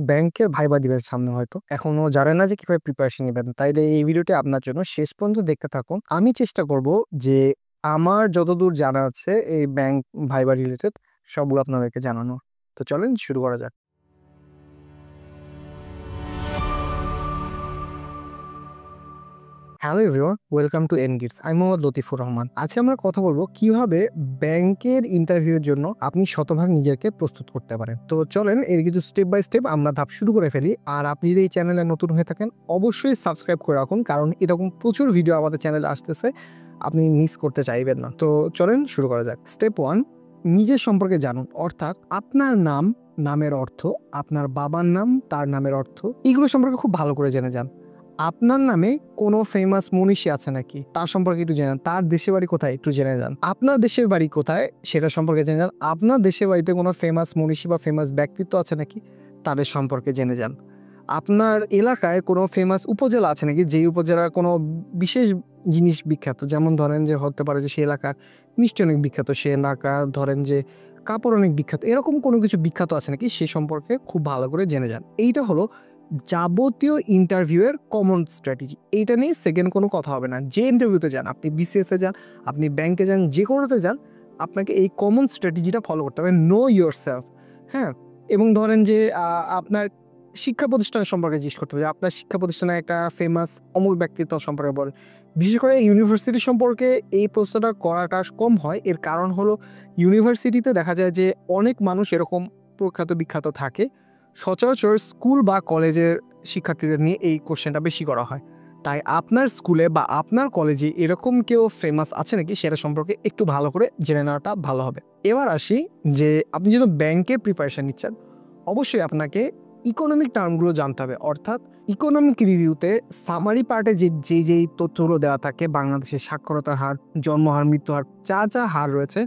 ব্যাংকের ভাইবা দিবেন সামনে, হয়তো এখনো জানেন না যে কিভাবে প্রিপারেশন নেবেন, তাইলে এই ভিডিওটি আপনার জন্য শেষ পর্যন্ত দেখতে থাকুন। আমি চেষ্টা করব যে আমার যতদূর জানা আছে এই ব্যাংক ভাইবা রিলেটেড সবগুলো আপনাদেরকে জানানো। তো চলেন শুরু করা যাক। হ্যালো এভরিওয়ান, ওয়েলকাম টু এনগিটস। আমি মোহাম্মদ লতিফুর রহমান। আজকে আমরা কথা বলবো কিভাবে ব্যাংকের ইন্টারভিউর জন্য আপনি শতভাগ নিজেকে প্রস্তুত করতে পারেন। তো চলেন এর কিছু স্টেপ বাই স্টেপ আমরা ধাপ শুরু করে ফেলি। আর আপনি যদি এই চ্যানেলে নতুন হয়ে থাকেন অবশ্যই সাবস্ক্রাইব করে রাখুন, কারণ এরকম প্রচুর ভিডিও আমাদের চ্যানেলে আসতেছে, আপনি মিস করতে চাইবেন না। তো চলেন শুরু করা যাক। স্টেপ 1, নিজের সম্পর্কে জানুন। অর্থাৎ আপনার নাম, নামের অর্থ, আপনার বাবার নাম, তার নামের অর্থ, এগুলো সম্পর্কে খুব ভালো করে জেনে যান। আপনার নামে কোনো ফেমাস মনীষী আছে নাকি তার সম্পর্কে একটু জেনে যান। তার দেশের বাড়ি কোথায় একটু জেনে যান। আপনার দেশের বাড়ি কোথায় সেটা সম্পর্কে জেনে যান। আপনার দেশের বাড়িতে কোনো ফেমাস মনীষী বা ফেমাস ব্যক্তিত্ব আছে নাকি তাদের সম্পর্কে জেনে যান। আপনার এলাকায় কোনো ফেমাস উপজেলা আছে নাকি, যেই উপজেলার কোনো বিশেষ জিনিস বিখ্যাত, যেমন ধরেন যে হতে পারে যে সে এলাকার মিষ্টি অনেক বিখ্যাত, সে এলাকার ধরেন যে কাপড় অনেক বিখ্যাত, এরকম কোনো কিছু বিখ্যাত আছে নাকি সে সম্পর্কে খুব ভালো করে জেনে যান। এইটা হলো যাবতীয় ইন্টারভিউয়ের কমন স্ট্র্যাটেজি। এইটা নিয়ে সেকেন্ড কোনো কথা হবে না। যে ইন্টারভিউতে যান, আপনি বিসিএসে যান, আপনি ব্যাংকে যান, যে কোনোতে যান, আপনাকে এই কমন স্ট্র্যাটেজিটা ফলো করতে হবে। Know your self. হ্যাঁ, এবং ধরেন যে আপনার শিক্ষা প্রতিষ্ঠান সম্পর্কে জিজ্ঞেস করতে হবে যে আপনার শিক্ষা প্রতিষ্ঠানে একটা ফেমাস অমুক ব্যক্তিত্ব সম্পর্কে বলেন। বিশেষ করে ইউনিভার্সিটি সম্পর্কে এই প্রশ্নটা করাটা কম হয়। এর কারণ হলো ইউনিভার্সিটিতে দেখা যায় যে অনেক মানুষ এরকম প্রখ্যাত বিখ্যাত থাকে। সচরাচর স্কুল বা কলেজের শিক্ষার্থীদের নিয়ে এই কোশ্চেনটা বেশি করা হয়। তাই আপনার স্কুলে বা আপনার কলেজে এরকম কেউ ফেমাস আছে নাকি সেটা সম্পর্কে একটু ভালো করে জেনে নেওয়াটা ভালো হবে। এবার আসি যে আপনি যদি ব্যাংকের প্রিপারেশন নিচ্ছেন, অবশ্যই আপনাকে ইকোনমিক টার্মগুলো জানতে হবে। অর্থাৎ ইকোনমিক রিভিউতে সামারি পার্টে যেই তথ্যগুলো দেওয়া থাকে, বাংলাদেশের সাক্ষরতার হার, জন্মহার, মৃত্যুহার, যা হার রয়েছে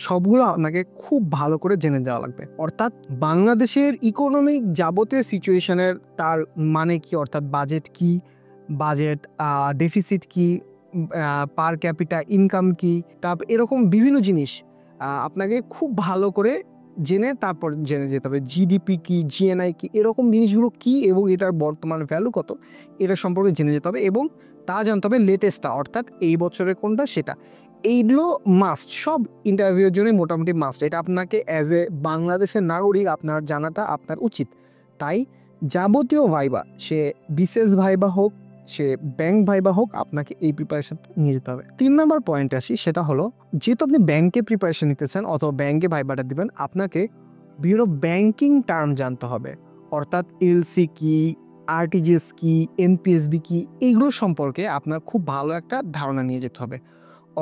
সবগুলো আপনাকে খুব ভালো করে জেনে যাওয়া লাগবে। অর্থাৎ বাংলাদেশের ইকোনমিক যাবতীয় সিচুয়েশনের তার মানে কি, অর্থাৎ বাজেট কি, বাজেট ডেফিসিট কি, পার ক্যাপিটা ইনকাম কি, তারপর এরকম বিভিন্ন জিনিস আপনাকে খুব ভালো করে জেনে তারপর জেনে যেতে হবে। জিডিপি কি, জিএনআই কি, এরকম জিনিসগুলো কি এবং এটার বর্তমান ভ্যালু কত, এটা সম্পর্কে জেনে যেতে হবে। এবং তা জানতে হবে লেটেস্টটা, অর্থাৎ এই বছরের কোনটা সেটা। এইগুলো মাস্ট, সব ইন্টারভিউর জন্য মোটামুটি মাস্ট। এটা আপনাকে অ্যাজ এ বাংলাদেশের নাগরিক আপনার জানাটা আপনার উচিত। তাই যাবতীয় ভাইবা, সে বিশেষ ভাইবা হোক, সে ব্যাংক ভাইবা হোক, আপনাকে এই প্রিপারেশন নিয়ে যেতে হবে। 3 নম্বর পয়েন্টে আসি, সেটা হলো যেহেতু আপনি ব্যাংকে প্রিপারেশন নিতে চান অথবা ব্যাংকে ভাইবাটা দিবেন, আপনাকে বিভিন্ন ব্যাংকিং টার্ম জানতে হবে। অর্থাৎ এলসি কি, আরটিজিএস কি, এনপিএসবি কি, এইগুলো সম্পর্কে আপনার খুব ভালো একটা ধারণা নিয়ে যেতে হবে।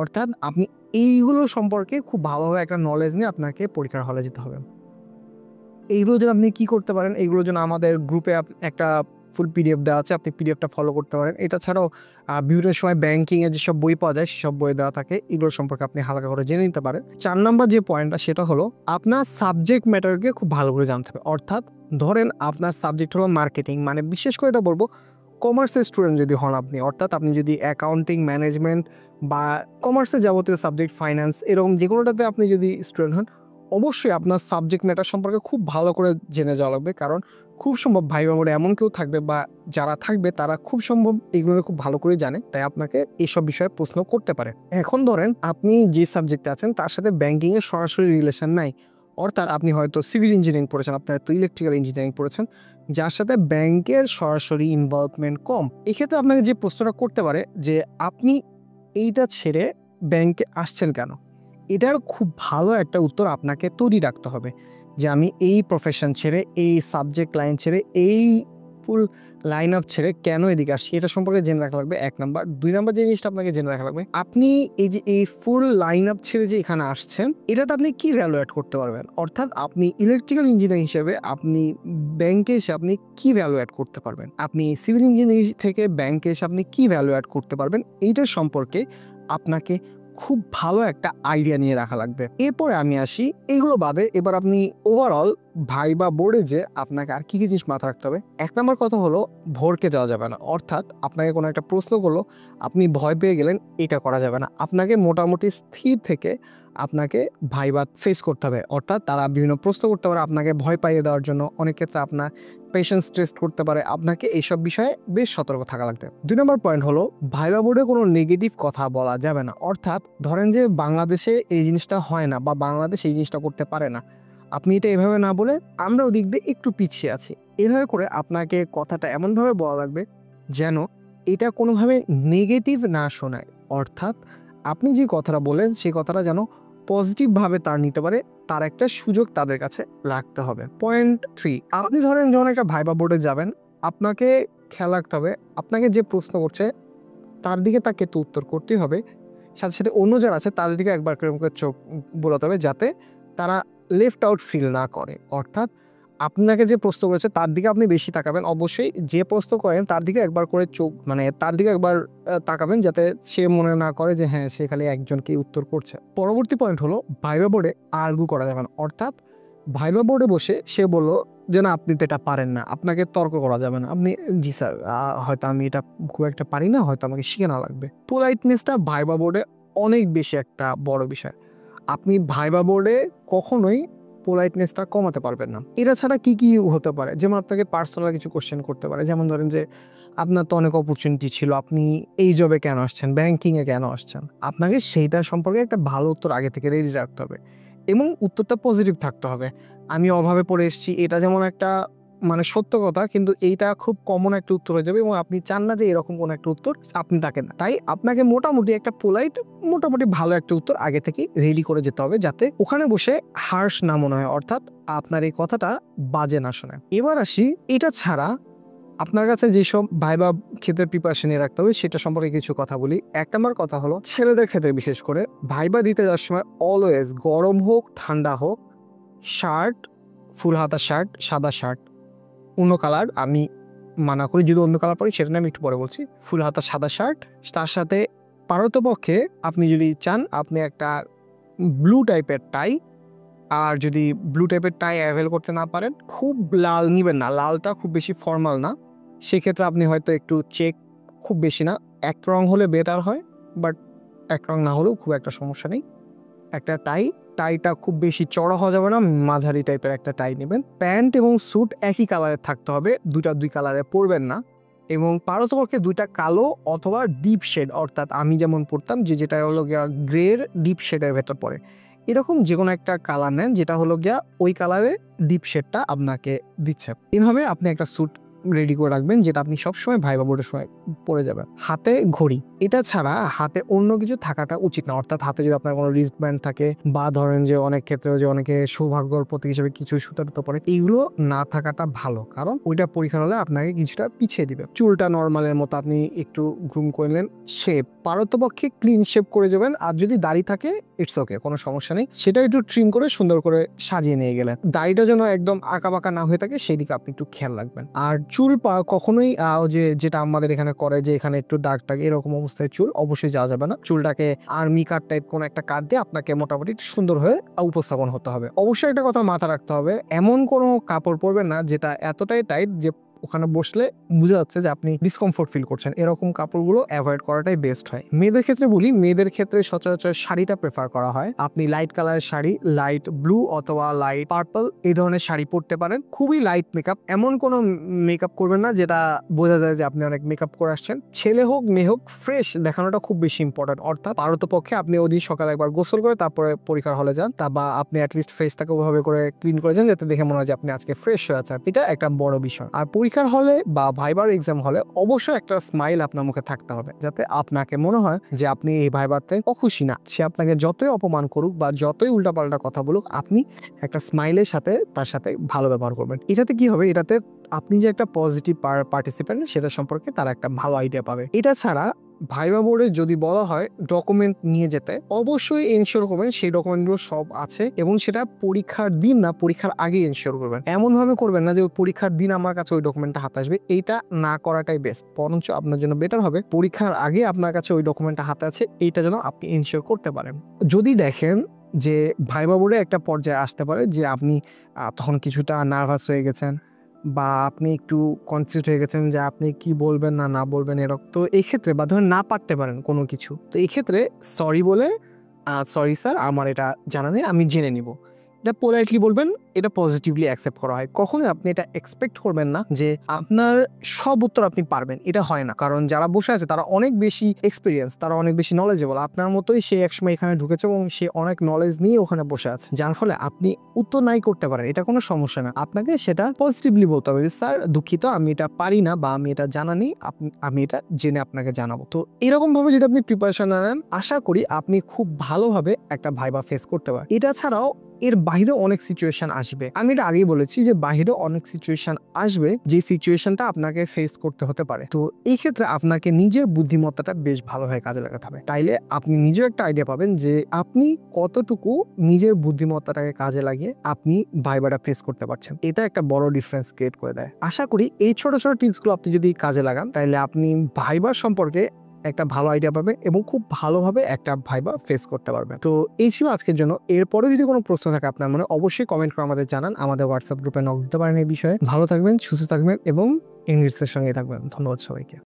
অর্থাৎ আপনি এইগুলো সম্পর্কে খুব ভালোভাবে একটা নলেজ নিয়ে আপনাকে পরীক্ষার হলে যেতে হবে। এইগুলোর জন্য আপনি কি করতে পারেন, এইগুলোর জন্য আমাদের গ্রুপে একটা ফুল পিডিএফ দেওয়া আছে, আপনি পিডিএফটা ফলো করতে পারেন। এটা ছাড়াও বিভিন্ন সময় ব্যাংকিংয়ের যেসব বই পাওয়া যায় সেসব বই দেওয়া থাকে, এগুলোর সম্পর্কে আপনি হালকা করে জেনে নিতে পারেন। 4 নম্বর যে পয়েন্টটা সেটা হলো আপনার সাবজেক্ট ম্যাটারকে খুব ভালো করে জানতে হবে। অর্থাৎ ধরেন আপনার সাবজেক্ট হলো মার্কেটিং, মানে বিশেষ করে এটা বলবো কমার্সের স্টুডেন্ট যদি হন আপনি, অর্থাৎ আপনি যদি অ্যাকাউন্টিং, ম্যানেজমেন্ট বা কমার্সের যাবতীয় সাবজেক্ট, ফাইন্যান্স, এরকম যে কোনোটাতে আপনি যদি স্টুডেন্ট হন, অবশ্যই আপনার সাবজেক্ট ম্যাটার সম্পর্কে খুব ভালো করে জেনে যাওয়া লাগবে। কারণ খুব সম্ভব ভাইবা মোড়ে এমন কেউ থাকবে বা যারা থাকবে তারা খুব সম্ভব এগুলো খুব ভালো করে জানে, তাই আপনাকে এইসব বিষয়ে প্রশ্ন করতে পারে। এখন ধরেন আপনি যে সাবজেক্টে আছেন তার সাথে ব্যাংকিংয়ের সরাসরি রিলেশন নাই। অর্থাৎ আপনি হয়তো সিভিল ইঞ্জিনিয়ারিং পড়েছেন, আপনি হয়তো ইলেকট্রিক্যাল ইঞ্জিনিয়ারিং পড়েছেন, যার সাথে ব্যাংকের সরাসরি ইনভলভমেন্ট কম। এক্ষেত্রে আপনাকে যে প্রশ্নটা করতে পারে যে আপনি এইটা ছেড়ে ব্যাংকে আসছেন কেন, এটার খুব ভালো একটা উত্তর আপনাকে তৈরি রাখতে হবে যে আমি এই প্রফেশন ছেড়ে, এই সাবজেক্ট লাইন ছেড়ে, এই ফুল লাইন আপ ছেড়ে কেন এদিকে আসছি, এটা সম্পর্কে জেনে রাখা লাগবে 1 নাম্বার। 2 নাম্বার যে জিনিসটা আপনাকে জেনে রাখা লাগবে, আপনি এই যে এই ফুল লাইন আপ ছেড়ে যে এখানে আসছেন, এটাতে আপনি কি ভ্যালু অ্যাড করতে পারবেন। অর্থাৎ আপনি ইলেকট্রিক্যাল ইঞ্জিনিয়ার হিসেবে আপনি ব্যাংকে এসে আপনি কি ভ্যালু অ্যাড করতে পারবেন, আপনি সিভিল ইঞ্জিনিয়ার থেকে ব্যাংকে এসে আপনি কি ভ্যালু অ্যাড করতে পারবেন, এইটার সম্পর্কে আপনাকে খুব ভালো একটা আইডিয়া নিয়ে রাখা লাগবে। এরপরে আমি আসি এগুলো বাদে, এবার আপনি ওভারঅল ভাইবা বোর্ডে যে আপনাকে আর কি জিনিস মাথায় রাখতে হবে। 1 নম্বর কথা হলো ভড়কে যাওয়া যাবে না। অর্থাৎ আপনাকে কোনো একটা প্রশ্ন করলো, আপনি ভয় পেয়ে গেলেন, এটা করা যাবে না। আপনাকে মোটামুটি স্থির থেকে আপনাকে ভাইবা ফেস করতে হবে। অর্থাৎ তারা বিভিন্ন প্রশ্ন করতে পারে আপনাকে ভয় পাইয়ে দেওয়ার জন্য। অনেক ক্ষেত্রে আপনার পেশেন্স টেস্ট করতে পারে। আপনাকে এইসব বিষয়ে বেশ সতর্ক থাকা লাগবে। ২ নম্বর পয়েন্ট হলো ভাইবা বোর্ডে কোনো নেগেটিভ কথা বলা যাবে না। অর্থাৎ ধরেন যে বাংলাদেশে এই জিনিসটা হয় না বা বাংলাদেশ এই জিনিসটা করতে পারে না। আপনি এটা এভাবে না বলে আমরা ওদিক দিয়ে একটু পিছিয়ে আছি। এভাবে করে আপনাকে কথাটা এমনভাবে বলা লাগবে যেন এটা কোনোভাবে নেগেটিভ না শোনায়। অর্থাৎ আপনি যে কথাটা বললেন সেই কথাটা যেন পজিটিভভাবে তার নিতে পারে, তার একটা সুযোগ তাদের কাছে রাখতে হবে। পয়েন্ট 3, আপনি ধরেন যখন একটা ভাইবা বোর্ডে যাবেন, আপনাকে খেয়াল রাখতে হবে আপনাকে যে প্রশ্ন করছে তার দিকে তাকে তো উত্তর করতেই হবে। সাথে, সাথে অন্য যারা আছে তাদের দিকে একবার করে চোখ বোলাতে হবে যাতে তারা লেফট আউট ফিল না করে। অর্থাৎ আপনাকে যে প্রশ্ন করেছে তার দিকে আপনি বেশি তাকাবেন। অবশ্যই যে প্রশ্ন করেন তার দিকে একবার করে চোখ তার দিকে একবার তাকাবেন যাতে সে মনে না করে যে হ্যাঁ, সে খালি একজনকেই উত্তর করছে। পরবর্তী পয়েন্ট হলো ভাইবা বোর্ডে আর্গু করা যাবে না। অর্থাৎ ভাইবা বোর্ডে বসে সে বলল যে না আপনি তো এটা পারেন না, আপনাকে তর্ক করা যাবে না। আপনি জি স্যার হয়তো আমি এটা খুব একটা পারি না, হয়তো আমাকে শিখে না লাগবে। পোলাইটনেসটা ভাইবা বোর্ডে অনেক বেশি একটা বড় বিষয়। আপনি ভাইবা বোর্ডে কখনোই পোলাইটনেসটা কমাতে পারবেন না। এটা ছাড়া কি হতে পারে? যেমন আপনাকে পার্সোনাল কিছু কোয়েশ্চেন করতে পারে। যেমন ধরেন যে আপনার তো অনেক অপরচুনিটি ছিল, আপনি এই জবে কেন আসছেন, ব্যাংকিংয়ে কেন আসছেন? আপনাকে সেইটা সম্পর্কে একটা ভালো উত্তর আগে থেকে রেডি রাখতে হবে এবং উত্তরটা পজিটিভ থাকতে হবে। আমি অভাবে পড়ে এসেছি, এটা যেমন একটা সত্য কথা, কিন্তু এইটা খুব কমন একটা উত্তর হয়ে যাবে এবং আপনি চান না যে এরকম কোনো একটা উত্তর আপনি তাকে না। তাই আপনাকে মোটামুটি একটা মোটামুটি ভালো একটা উত্তর আগে থেকেই রেডি করে যেতে হবে যাতে ওখানে বসে হার্শ না মনে হয়, অর্থাৎ আপনার এই কথাটা বাজে না শোনায়। এবার আসি এটা ছাড়া আপনার কাছে যেসব ভাইবা ক্ষেত্রে প্রিপারেশন নিয়ে রাখতে হবে সেটা সম্পর্কে কিছু কথা বলি। ১ নম্বর কথা হলো ছেলেদের ক্ষেত্রে বিশেষ করে ভাইবা দিতে যাওয়ার সময় অলওয়েজ গরম হোক ঠান্ডা হোক শার্ট, ফুল হাতা শার্ট, সাদা শার্ট, অন্য কালার আমি মানা করি, যদি অন্য কালার পরি সেটা নিয়ে আমি একটু পরে বলছি। ফুল হাতা সাদা শার্ট, তার সাথে পারতপক্ষে আপনি যদি চান আপনি একটা ব্লু টাইপের টাই, আর যদি ব্লু টাইপের টাই অ্যাভেল করতে না পারেন, খুব লাল নিবেন না, লালটা খুব বেশি ফর্মাল না। সেক্ষেত্রে আপনি হয়তো একটু চেক, খুব বেশি না, এক রং হলে বেটার হয়, বাট এক রং না হলেও খুব একটা সমস্যা নেই। একটা টাইটা খুব বেশি চড়া হওয়া যাবে না, মাঝারি টাইপের একটা টাই নেবেন। প্যান্ট এবং স্যুট একই কালারের থাকতে হবে, দুই কালারে পরবেন না। এবং পারতপক্ষে 2টা কালো অথবা ডিপ শেড, অর্থাৎ আমি যেমন পরতাম যেটা হলো গিয়া গ্রের ডিপ শেডের ভেতর পড়ে, এরকম যে কোনো একটা কালার নেন যেটা হলো গিয়া ওই কালারে ডিপ শেডটা আপনাকে দিচ্ছে। এভাবে আপনি একটা স্যুট রেডি করে রাখবেন যেটা আপনি সবসময় ভাইবা বোর্ডের সময় পরে যাবেন। হাতে ঘড়ি, এটা ছাড়া হাতে অন্য কিছু থাকাটা উচিত না। অর্থাৎ হাতে যদি আপনার কোনো রিস্ট ব্যান্ড থাকে বা ধরেন যে অনেক ক্ষেত্রে যে অনেকে সৌভাগ্যর প্রতীক হিসেবে কিছু সুতার পরে, এইগুলো না থাকাটা ভালো, কারণ ওইটা পরীক্ষা হলে আপনাকে কিছুটা পিছিয়ে দিবে। চুলটা নর্মালের মতো আপনি একটু গ্রুম করলেন, শেপ পারতপক্ষে ক্লিন শেপ করে যাবেন। আর যদি দাড়ি থাকে ইটস ওকে, কোনো সমস্যা নেই, সেটা একটু ট্রিম করে সুন্দর করে সাজিয়ে নিয়ে গেলেন। দাড়িটা যেন একদম আঁকা বাঁকা না হয়ে থাকে সেই দিকে আপনি একটু খেয়াল রাখবেন। আর চুল কখনোই যেটা আমাদের এখানে করে যে এখানে একটু দাগ টাগ এরকম অবস্থায় চুল অবশ্যই যাওয়া যাবে না। চুলটাকে আর্মি কাট টাইপ কোনো একটা কাট দিয়ে আপনাকে মোটামুটি সুন্দর হয়ে উপস্থাপন হতে হবে। অবশ্যই একটা কথা মাথা রাখতে হবে, এমন কোনো কাপড় পরবেন না যেটা এতটাই টাইট যে ওখানে বসলে বোঝা যাচ্ছে যে আপনি ডিসকমফোর্ট ফিল করছেন। এরকম কাপড়গুলো অ্যাভয়েড করাটাই বেস্ট হয়। মেয়েদের ক্ষেত্রে বলি, মেয়েদের ক্ষেত্রে সচরাচর শাড়িটা প্রেফার করা হয়। আপনি লাইট কালারের শাড়ি, লাইট ব্লু অথবা লাইট পার্পল এই ধরনের শাড়ি পরতে পারেন। খুবই লাইট মেকআপ, এমন কোনো মেকআপ করবেন না যেটা বোঝা যায় যে আপনি অনেক মেকআপ করে আসছেন। ছেলে হোক মেয়ে হোক ফ্রেশ দেখানোটা খুব বেশি ইম্পর্টেন্ট। অর্থাৎ পারতপক্ষে আপনি ওদিন সকালে একবার গোসল করে তারপরে পরীক্ষার হলে যান, বা আপনি অ্যাটলিস্ট ফেসটাকে ওভাবে করে ক্লিন করে যান যাতে দেখে মনে হয় যে আপনি আজকে ফ্রেশ হয়ে আছেন। এটা একটা বড় বিষয়। আর পরীক্ষার হলে বা ভাইবার এক্সাম হলে অবশ্যই একটা স্মাইল আপনার মুখে থাকতে হবে যাতে আপনাকে মনে হয় যে আপনি এই ভাইবারতে অখুশি না। সে আপনাকে যতই অপমান করুক বা যতই উল্টাপাল্টা কথা বলুক, আপনি একটা স্মাইলের সাথে তার সাথে ভালো ব্যবহার করবেন। এটাতে কি হবে, এটাতে আপনি যে একটা পজিটিভ পার্টিসিপেন্ট সেটা সম্পর্কে তারা একটা ভালো আইডিয়া পাবে। এটা ছাড়া ভাইবা বোর্ডে যদি বলা হয় ডকুমেন্ট নিয়ে যেতে, অবশ্যই এনশিওর করবেন সেই ডকুমেন্টগুলো সব আছে এবং সেটা পরীক্ষার দিন না, পরীক্ষার আগে এনশিওর করবেন। এমন ভাবে করবেন না যে পরীক্ষার দিন আমার কাছে ওই ডকুমেন্টটা হাতে আসবে, এইটা না করাটাই বেস্ট। বরঞ্চ আপনার জন্য বেটার হবে পরীক্ষার আগে আপনার কাছে ওই ডকুমেন্টটা হাতে আছে, এইটা যেন আপনি এনশিওর করতে পারেন। যদি দেখেন যে ভাইবা বোর্ডে একটা পর্যায়ে আসতে পারে যে আপনি তখন কিছুটা নার্ভাস হয়ে গেছেন বা আপনি একটু কনফিউজ হয়ে গেছেন যে আপনি কি বলবেন না বলবেন এরকম, তো এই ক্ষেত্রে বা ধরেন না পারতে পারেন কোনো কিছু, তো এই ক্ষেত্রে সরি বলে সরি স্যার, আমার এটা জানা নেই, আমি জেনে নিব। এটা পোলাইটলি বলবেন, এটা পজিটিভলি অ্যাকসেপ্ট করা হয়। কখনোই আপনি এটা এক্সপেক্ট করবেন না যে আপনার সব উত্তর আপনি পারবেন, এটা হয় না। কারণ যারা বসে আছে তারা অনেক বেশি এক্সপিরিয়েন্স, তারা অনেক বেশি নলেজেবল। আপনার মতোই সে একসময় এখানে ঢুকেছে এবং সে অনেক নলেজ নিয়ে ওখানে বসে আছে, যার ফলে আপনি উত্তর নাই করতে পারেন, এটা কোনো সমস্যা না। আপনাকে সেটা পজিটিভলি বলতে হবে যে স্যার দুঃখিত, আমি এটা পারি না বা আমি এটা জানা নেই, আমি এটা জেনে আপনাকে জানাবো। তো এরকম ভাবে যদি আপনি প্রিপারেশন নেন, আশা করি আপনি খুব ভালোভাবে একটা ভাইবা ফেস করতে পারেন। এটা ছাড়াও এর বাইরে অনেক সিচুয়েশন আসবে, আমি এটা আগেই বলেছি যে বাইরে অনেক সিচুয়েশন আসবে, যে সিচুয়েশনটা আপনাকে ফেস করতে হতে পারে। তো এই ক্ষেত্রে আপনাকে নিজের বুদ্ধিমত্তাটা বেশ ভালোভাবে কাজে লাগাতে হবে, তাইলে আপনি নিজেও একটা আইডিয়া পাবেন যে আপনি কতটুকু নিজের বুদ্ধিমত্তাটাকে কাজে লাগিয়ে আপনি ভাইবাটা ফেস করতে পারছেন। এটা একটা বড় ডিফারেন্স ক্রিয়েট করে দেয়। আশা করি এই ছোট ছোট টিপসগুলো আপনি যদি কাজে লাগান, তাহলে আপনি ভাইবার সম্পর্কে একটা ভালো আইডিয়া পাবে এবং খুব ভালোভাবে একটা ভাইবা ফেস করতে পারবে। তো এই ছিল আজকের জন্য। এরপরে যদি কোনো প্রশ্ন থাকে আপনার মনে, অবশ্যই কমেন্ট করে আমাদের জানান। আমাদের হোয়াটসঅ্যাপ গ্রুপে নক দিতে পারেন এই বিষয়ে। ভালো থাকবেন, সুস্থ থাকবেন এবং ইংলিশের সঙ্গে থাকবেন। ধন্যবাদ সবাইকে।